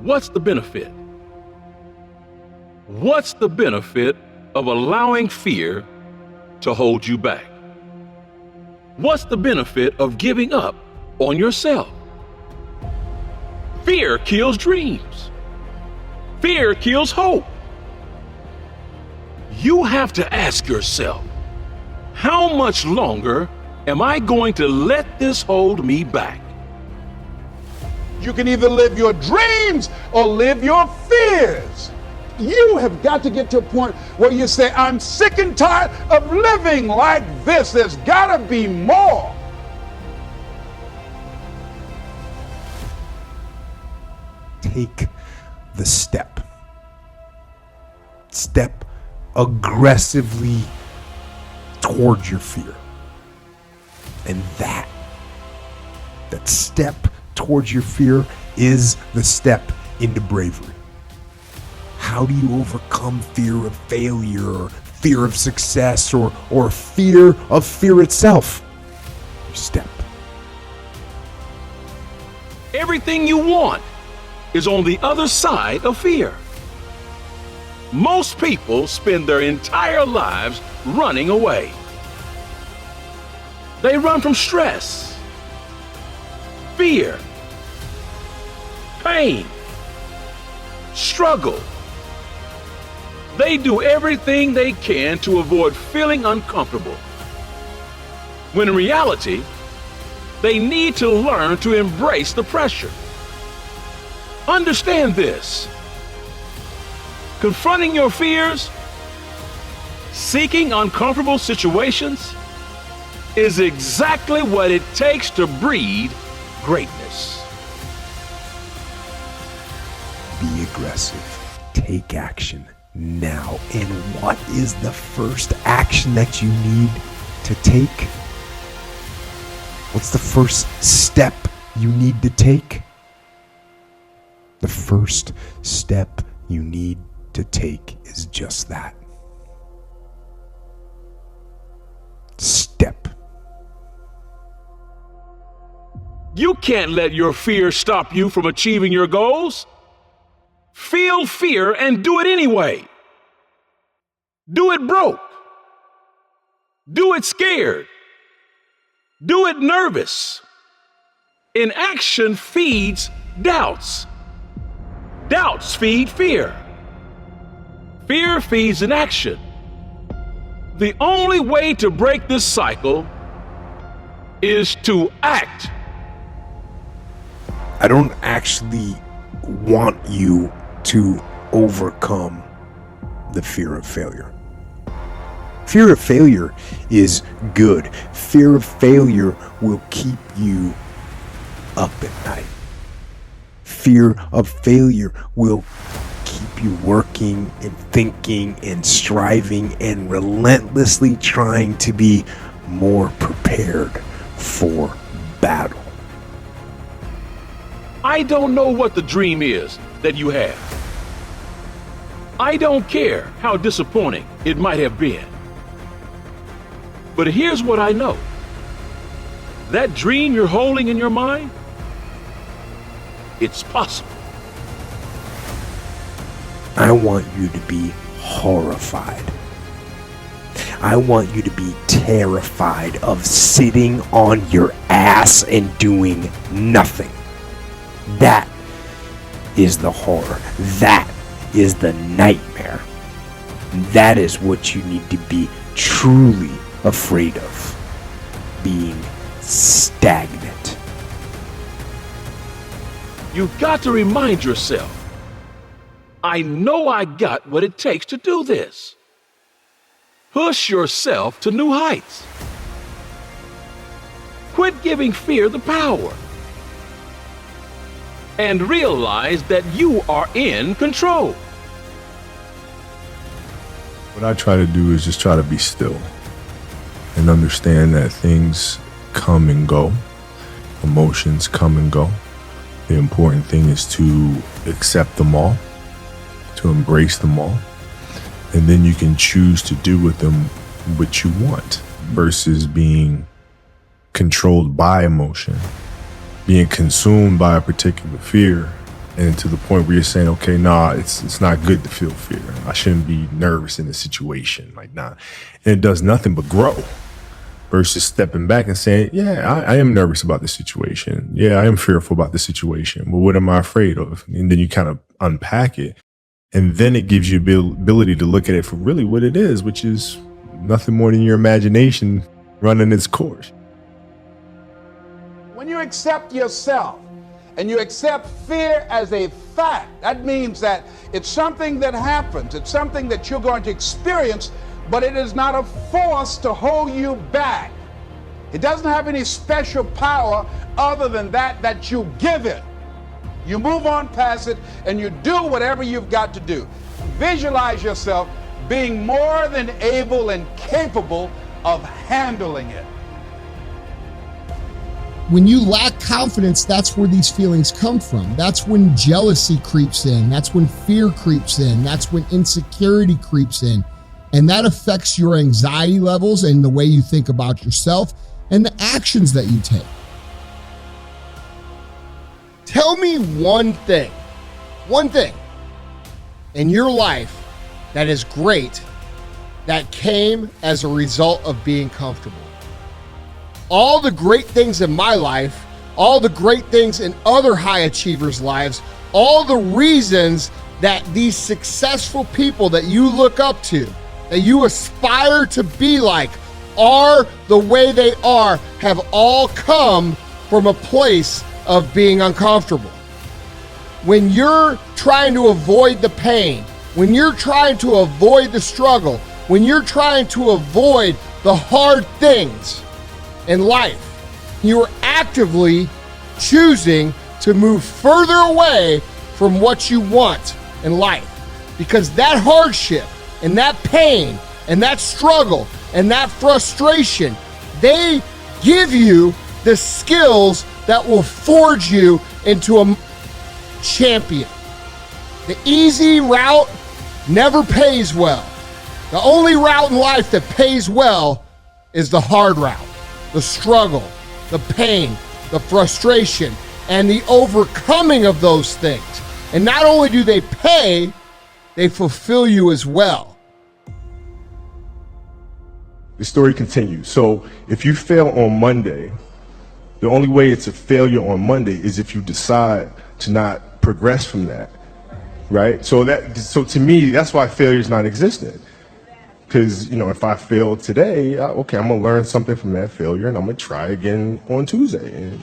What's the benefit? What's the benefit of allowing fear to hold you back? What's the benefit of giving up on yourself? Fear kills dreams. Fear kills hope. You have to ask yourself, how much longer am I going to let this hold me back? You can either live your dreams or live your fears. You have got to get to a point where you say, I'm sick and tired of living like this. There's got to be more. Take the step. Step aggressively towards your fear. And that step towards your fear is the step into bravery. How do you overcome fear of failure, or fear of success, or fear of fear itself? You step. Everything you want is on the other side of fear. Most people spend their entire lives running away. They run from stress, fear, pain, struggle. They do everything they can to avoid feeling uncomfortable, when in reality, they need to learn to embrace the pressure. Understand this. Confronting your fears, seeking uncomfortable situations, is exactly what it takes to breed greatness. Be aggressive. Take action now. And what is the first action that you need to take? What's the first step you need to take? The first step you need to take is just that. Step. You can't let your fear stop you from achieving your goals. Feel fear and do it anyway. Do it broke. Do it scared. Do it nervous. Inaction feeds doubts. Doubts feed fear. Fear feeds inaction. The only way to break this cycle is to act. I don't actually want you to overcome the fear of failure. Fear of failure is good. Fear of failure will keep you up at night. Fear of failure will keep you working and thinking and striving and relentlessly trying to be more prepared for battle. I don't know what the dream is that you have. I don't care how disappointing it might have been. But here's what I know. That dream you're holding in your mind, it's possible. I want you to be horrified. I want you to be terrified of sitting on your ass and doing nothing. That is the horror. That is the nightmare. That is what you need to be truly afraid of. Being stagnant. You've got to remind yourself, I know I got what it takes to do this. Push yourself to new heights. Quit giving fear the power. And realize that you are in control. What I try to do is just try to be still and understand that things come and go. Emotions come and go. The important thing is to accept them all, to embrace them all, and then you can choose to do with them what you want versus being controlled by emotion, being consumed by a particular fear and to the point where you're saying, okay, nah, it's not good to feel fear. I shouldn't be nervous in this situation. Like, nah. And it does nothing but grow. Versus stepping back and saying, yeah, I am nervous about this situation. Yeah, I am fearful about this situation. Well, what am I afraid of? And then you kind of unpack it. And then it gives you the ability to look at it for really what it is, which is nothing more than your imagination running its course. When you accept yourself and you accept fear as a fact, that means that it's something that happens. It's something that you're going to experience, but it is not a force to hold you back. It doesn't have any special power other than that you give it. You move on past it and you do whatever you've got to do. Visualize yourself being more than able and capable of handling it. When you lack confidence, that's where these feelings come from. That's when jealousy creeps in. That's when fear creeps in. That's when insecurity creeps in. And that affects your anxiety levels and the way you think about yourself and the actions that you take. Tell me one thing in your life that is great that came as a result of being comfortable. All the great things in my life, all the great things in other high achievers' lives, all the reasons that these successful people that you look up to, that you aspire to be like, are the way they are, have all come from a place of being uncomfortable. When you're trying to avoid the pain, when you're trying to avoid the struggle, when you're trying to avoid the hard things in life, you're actively choosing to move further away from what you want in life. Because that hardship and that pain and that struggle and that frustration, they give you the skills that will forge you into a champion. The easy route never pays well. The only route in life that pays well is the hard route, the struggle, the pain, the frustration, and the overcoming of those things. And not only do they pay, they fulfill you as well. The story continues. So if you fail on Monday, the only way it's a failure on Monday is if you decide to not progress from that, right? So to me, that's why failure is not existent. Because, if I fail today, okay, I'm going to learn something from that failure and I'm going to try again on Tuesday. And